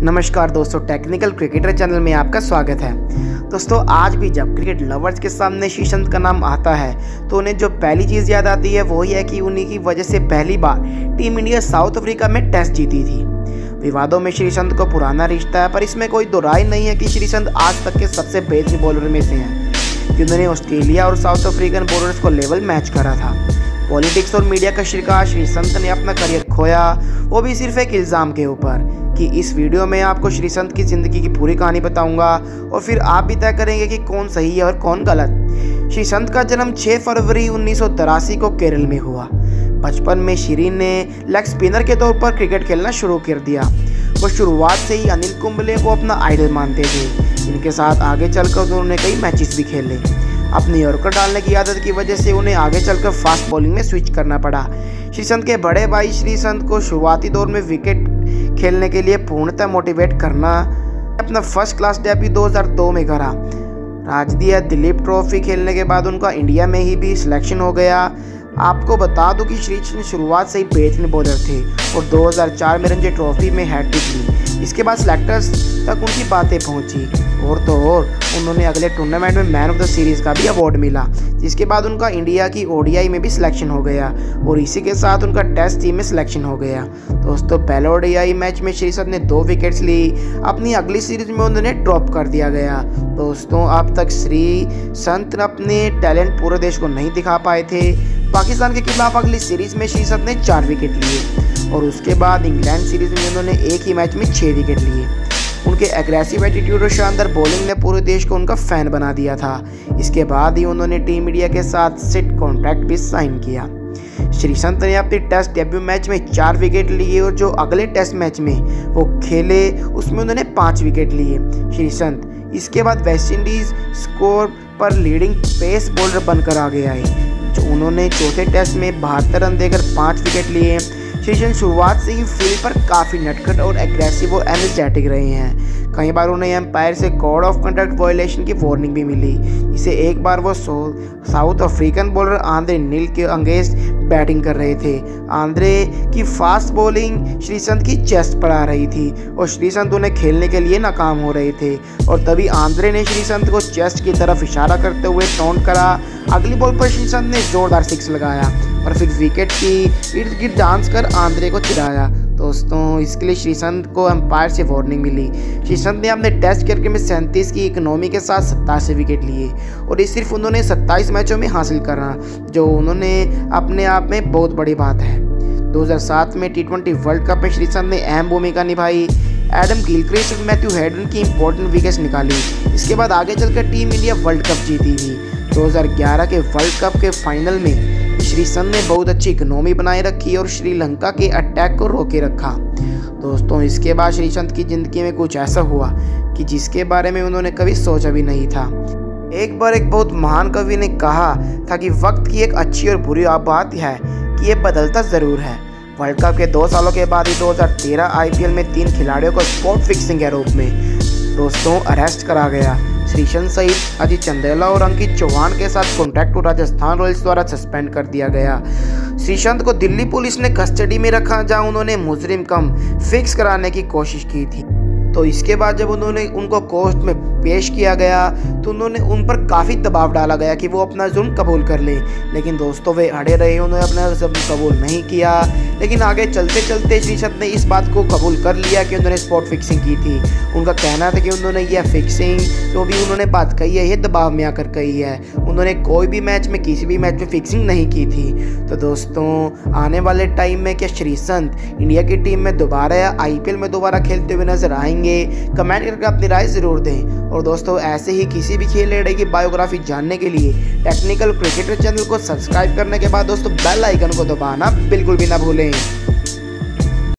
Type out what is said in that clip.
नमस्कार दोस्तों, technical cricketer channel में आपका स्वागत है। दोस्तों, आज भी जब क्रिकेट लवर्स के सामने श्रीसंत का नाम आता है तो उन्हें जो पहली चीज़ याद आती है वो ये कि उन्हीं की वजह से पहली बार टीम इंडिया साउथ अफ्रीका में टेस्ट जीती थी। विवादों में श्रीसंत को पुराना रिश्ता है, पर इसमें कोई दो राय नहीं है कि श्रीसंत आज तक के सबसे बेहतरीन बॉलर में से हैं, जिन्होंने ऑस्ट्रेलिया और साउथ अफ्रीकन बॉलर्स को लेवल मैच करा था। पॉलिटिक्स और मीडिया का शिकार श्रीसंत ने अपना करियर खोया, वो भी सिर्फ एक इल्ज़ाम के ऊपर। कि इस वीडियो में आपको श्रीसंत की ज़िंदगी की पूरी कहानी बताऊंगा और फिर आप भी तय करेंगे कि कौन सही है और कौन गलत। श्रीसंत का जन्म 6 फरवरी 1983 को केरल में हुआ। बचपन में श्री ने लेग स्पिनर के तौर पर क्रिकेट खेलना शुरू कर दिया। वो शुरुआत से ही अनिल कुंबले को अपना आइडल मानते थे। इनके साथ आगे चलकर उन्होंने कई मैचेस भी खेले। अपनी यॉर्कर डालने की आदत की वजह से उन्हें आगे चलकर फास्ट बॉलिंग में स्विच करना पड़ा। श्रीसंत के बड़े भाई श्रीसंत को शुरुआती दौर में विकेट खेलने के लिए पूर्णतः मोटिवेट करना अपना फर्स्ट क्लास डेब्यू 2002 में करा। राजदीय दिलीप ट्रॉफी खेलने के बाद उनका इंडिया में ही भी सिलेक्शन हो गया। आपको बता दूं कि श्रीसंत शुरुआत से ही बेहतरीन बॉलर थे और 2004 में रणजी ट्रॉफी में हैट्रिक ली। इसके बाद सिलेक्टर्स तक उनकी बातें पहुंची और तो और उन्होंने अगले टूर्नामेंट में मैन ऑफ द सीरीज़ का भी अवार्ड मिला, जिसके बाद उनका इंडिया की ओडीआई में भी सिलेक्शन हो गया और इसी के साथ उनका टेस्ट टीम में सिलेक्शन हो गया। दोस्तों, पहले ओडीआई मैच में श्रीसंत ने 2 विकेट्स ली। अपनी अगली सीरीज में उन्हें ड्रॉप कर दिया गया। दोस्तों, अब तक श्रीसंत अपने टैलेंट पूरे देश को नहीं दिखा पाए थे। पाकिस्तान के खिलाफ अगली सीरीज में श्रीसंत ने 4 विकेट लिए और उसके बाद इंग्लैंड सीरीज में उन्होंने एक ही मैच में 6 विकेट लिए। उनके एग्रेसिव एटीट्यूड और शानदार बॉलिंग ने पूरे देश को उनका फैन बना दिया था। इसके बाद ही उन्होंने टीम इंडिया के साथ सिट कॉन्ट्रैक्ट भी साइन किया। श्रीसंत ने अपने टेस्ट डेब्यू मैच में 4 विकेट लिए और जो अगले टेस्ट मैच में वो खेले उसमें उन्होंने 5 विकेट लिए। श्रीसंत इसके बाद वेस्टइंडीज स्कोर पर लीडिंग पेस बॉलर बनकर आगे आए, जो उन्होंने चौथे टेस्ट में 72 रन देकर 5 विकेट लिए। श्रीसंत शुरुआत से ही फील्ड पर काफ़ी नटखट और एग्रेसिव और एनर्जेटिक रहे हैं। कई बार उन्हें एम्पायर से कोड ऑफ कंडक्ट वायलेशन की वार्निंग भी मिली। इसे एक बार वो साउथ अफ्रीकन बॉलर आंद्रे नील के अगेंस्ट बैटिंग कर रहे थे। आंद्रे की फास्ट बॉलिंग श्रीसंत की चेस्ट पर आ रही थी और श्रीसंत उन्हें खेलने के लिए नाकाम हो रहे थे और तभी आंद्रे ने श्रीसंत को चेस्ट की तरफ इशारा करते हुए टॉन्ट करा। अगली बॉल पर श्रीसंत ने जोरदार 6 लगाया और फिर विकेट की इर्द गिर्द डांस कर आंद्रे को चिढ़ाया। दोस्तों, इसके लिए श्रीसंत को एम्पायर से वार्निंग मिली। श्रीसंत ने अपने टेस्ट करियर में 37 की इकोनॉमी के साथ 87 विकेट लिए और ये सिर्फ उन्होंने 27 मैचों में हासिल करा, जो उन्होंने अपने आप में बहुत बड़ी बात है। 2007 में T20 वर्ल्ड कप में श्रीसंत ने अहम भूमिका निभाई। एडम गिलक्रिस्ट और मैथ्यू हेडन की इंपॉर्टेंट विकेट्स निकाली। इसके बाद आगे चलकर टीम इंडिया वर्ल्ड कप जीती थी। 2011 के वर्ल्ड कप के फाइनल में श्रीसंत ने बहुत अच्छी इकोनॉमी बनाए रखी और श्रीलंका के अटैक को रोके रखा। दोस्तों, इसके बाद श्रीसंत की ज़िंदगी में कुछ ऐसा हुआ कि जिसके बारे में उन्होंने कभी सोचा भी नहीं था। एक बार एक बहुत महान कवि ने कहा था कि वक्त की एक अच्छी और बुरी बात है कि ये बदलता ज़रूर है। वर्ल्ड कप के 2 सालों के बाद ही 2013 आईपीएल में 3 खिलाड़ियों को स्पॉट फिक्सिंग के आरोप में दोस्तों अरेस्ट करा गया। श्रीसंत सहित अजित चंदेला और अंकित चौहान के साथ कॉन्ट्रैक्ट को राजस्थान रॉयल्स द्वारा सस्पेंड कर दिया गया। श्रीसंत को दिल्ली पुलिस ने कस्टडी में रखा, जहां उन्होंने मुजरिम कम फिक्स कराने की कोशिश की थी। तो इसके बाद जब उनको कोर्ट में पेश किया गया तो उन पर काफ़ी दबाव डाला गया कि वो अपना जुर्म कबूल कर ले, लेकिन दोस्तों वे अड़े रहे। उन्होंने अपना जुर्म कबूल नहीं किया, लेकिन आगे चलते चलते श्रीसंत ने इस बात को कबूल कर लिया कि उन्होंने स्पॉट फिक्सिंग की थी। उनका कहना था कि उन्होंने यह फिक्सिंग जो भी उन्होंने बात कही है ये दबाव में आकर कही है। उन्होंने कोई भी मैच में किसी भी मैच में फिक्सिंग नहीं की थी। तो दोस्तों, आने वाले टाइम में क्या श्रीसंत इंडिया की टीम में दोबारा या आईपीएल में दोबारा खेलते हुए नजर आएंगे? कमेंट करके अपनी राय जरूर दें। और दोस्तों, ऐसे ही किसी भी खिलाड़ी की बायोग्राफी जानने के लिए टेक्निकल क्रिकेटर चैनल को सब्सक्राइब करने के बाद दोस्तों बेल आइकन को दबाना बिल्कुल भी ना भूलें।